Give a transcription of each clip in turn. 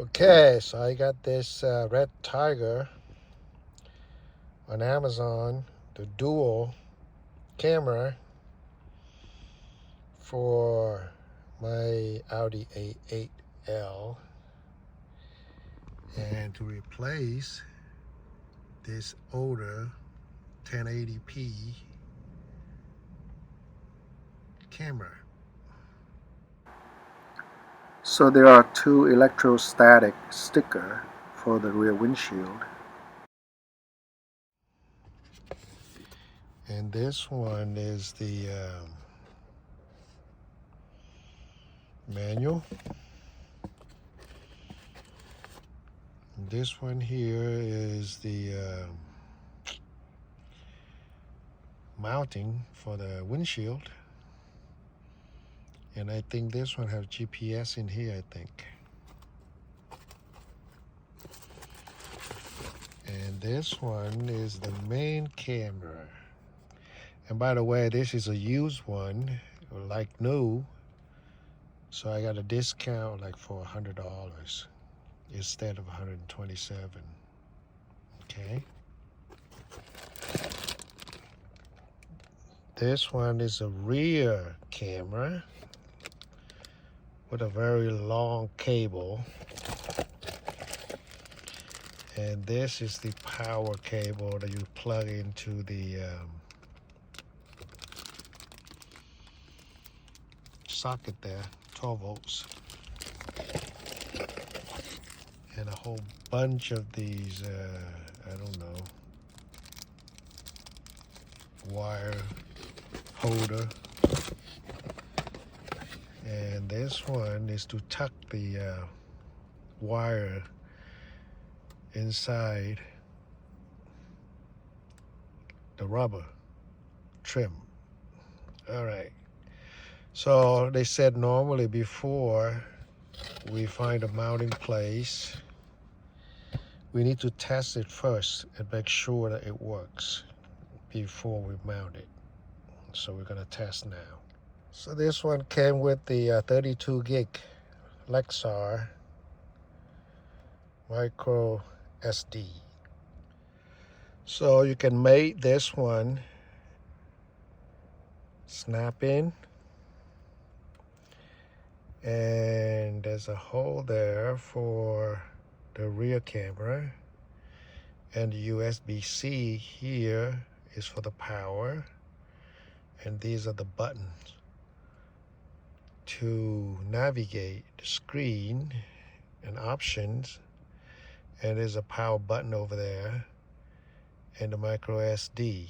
Okay, so I got this RedTiger on Amazon, the dual camera for my Audi A8L, and to replace this older 1080p camera. So there are two electrostatic stickers for the rear windshield. And this one is the manual. And this one here is the mounting for the windshield. And I think this one has GPS in here, I think. And this one is the main camera. And by the way, this is a used one, like new. So I got a discount like for $100 instead of $127. Okay. This one is a rear camera with a very long cable. And this is the power cable that you plug into the socket there, 12 volts. And a whole bunch of these, I don't know, wire holder. And this one is to tuck the wire inside the rubber trim. All right. So they said normally before we find a mounting place, we need to test it first and make sure that it works before we mount it. So we're gonna test now. So this one came with the 32 gig Lexar micro SD. So you can make this one snap in, and there's a hole there for the rear camera, and the USB-C here is for the power, and these are the buttons to navigate the screen and options, and there's a power button over there and the micro SD.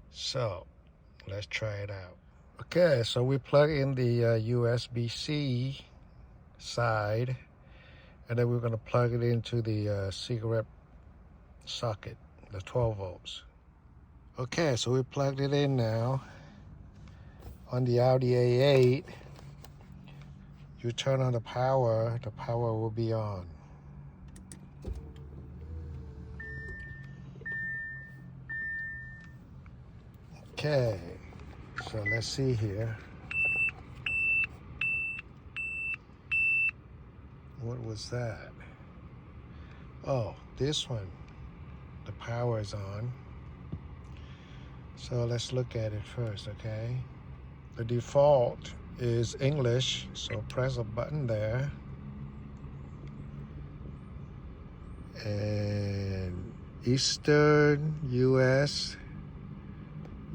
So let's try it out. Okay, so we plug in the USB-C side, and then we're going to plug it into the cigarette socket, the 12 volts. Okay, so we plugged it in now. On the Audi A8, you turn on the power will be on. Okay, so let's see here. What was that? Oh, this one. The power is on. So let's look at it first, okay? The default is English, so press a button there. And Eastern US,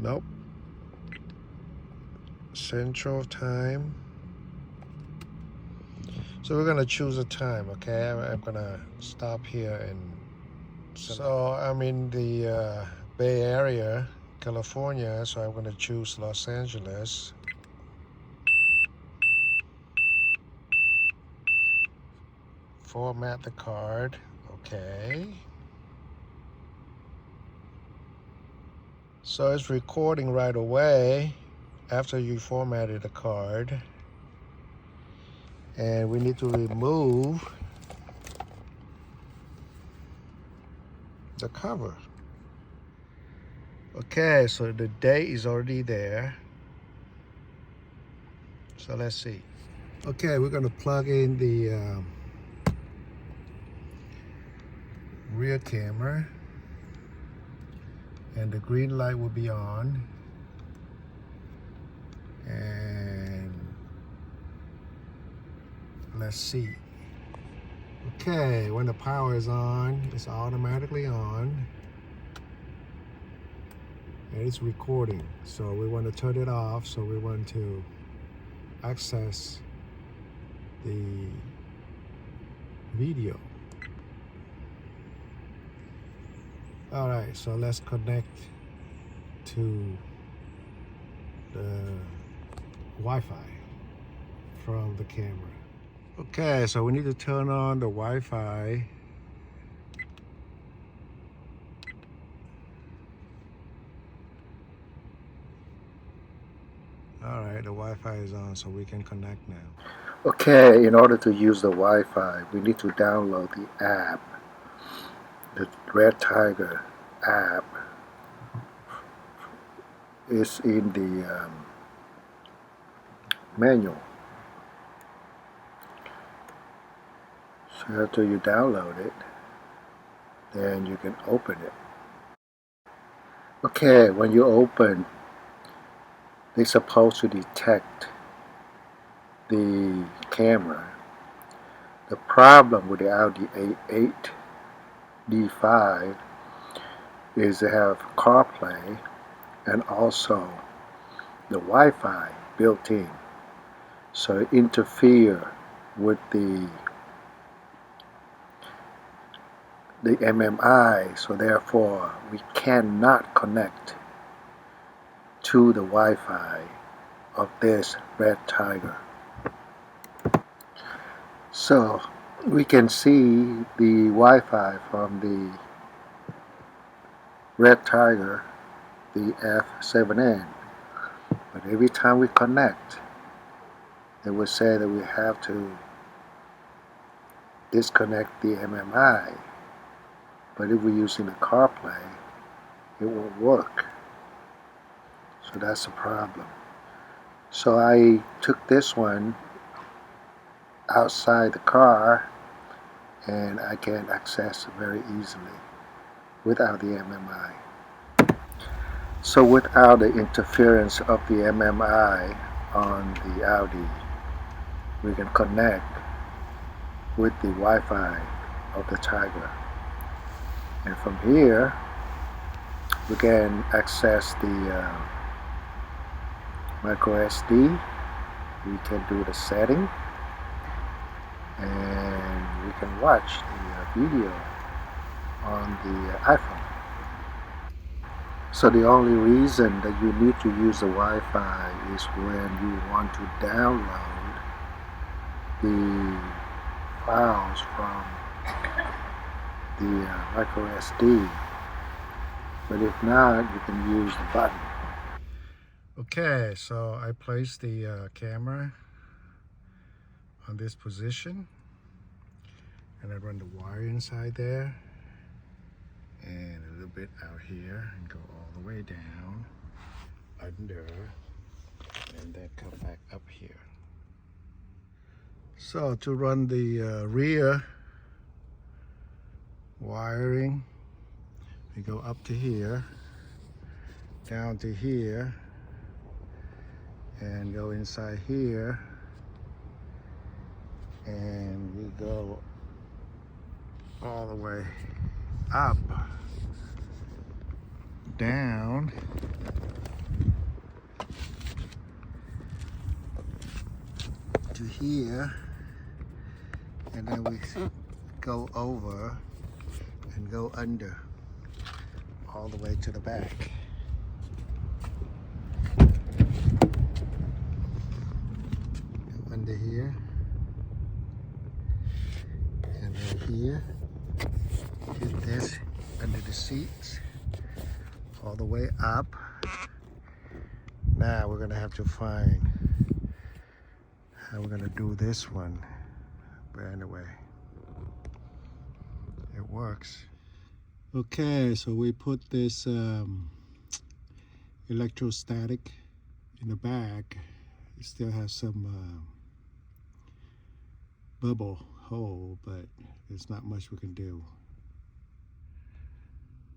nope. Central time. So we're gonna choose a time, okay? I'm gonna stop here and so I'm in the Bay Area, California, so I'm gonna choose Los Angeles. Format the card, okay. So it's recording right away after you formatted the card. And we need to remove the cover. Okay, so the date is already there. So let's see. Okay, we're gonna plug in the rear camera, and the green light will be on, and let's see. Okay, when the power is on, it's automatically on, and it's recording. So we want to turn it off, so we want to access the video. All right, so let's connect to the Wi-Fi from the camera. Okay, so we need to turn on the Wi-Fi. All right, the Wi-Fi is on, so we can connect now. Okay, in order to use the Wi-Fi, we need to download the app, the RedTiger app. Is in the manual. So after you download it, then you can open it. Okay, when you open, they're supposed to detect the camera. The problem with the Audi A8 D5 is they have CarPlay and also the Wi-Fi built in, so it interferes with the MMI, so therefore we cannot connect to the Wi-Fi of this RedTiger. So we can see the Wi-Fi from the RedTiger, the F7N, but every time we connect, it will say that we have to disconnect the MMI. But if we're using the CarPlay, it won't work. So that's a problem. So I took this one outside the car, and I can access it very easily without the MMI. So without the interference of the MMI on the Audi, we can connect with the Wi-Fi of the Tiger. And from here, we can access the micro SD. We can do the setting, and we can watch the video on the iPhone. So the only reason that you need to use the Wi-Fi is when you want to download the files from the micro SD. But if not, you can use the button. Okay, so I placed the camera on this position, and I run the wire inside there, and a little bit out here, and go all the way down under, and then come back up here. So to run the rear wiring, we go up to here, down to here, and go inside here, and we go all the way up, down, to here, and then we go over and go under all the way to the back. Go under here, and then here, hit this under the seats, all the way up. Now we're gonna have to find how we're gonna do this one, but anyway, it works. Okay, so we put this electrostatic in the back. It still has some bubble hole, but there's not much we can do.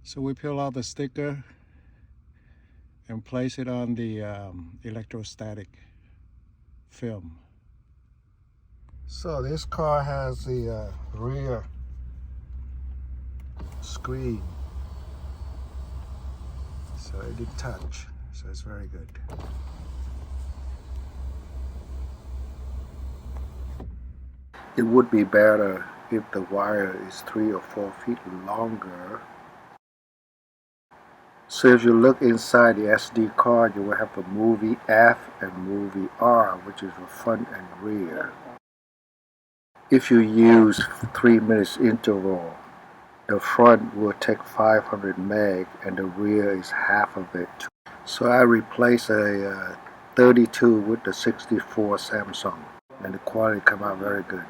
So we peel out the sticker and place it on the electrostatic film. So this car has the rear screen, so it didn't touch, so it's very good. It would be better if the wire is 3 or 4 feet longer. So if you look inside the SD card, you will have the movie F and movie R, which is the front and rear. If you use 3 minutes interval, the front will take 500 meg and the rear is half of it. So I replaced a 32 with the 64 Samsung, and the quality come out very good.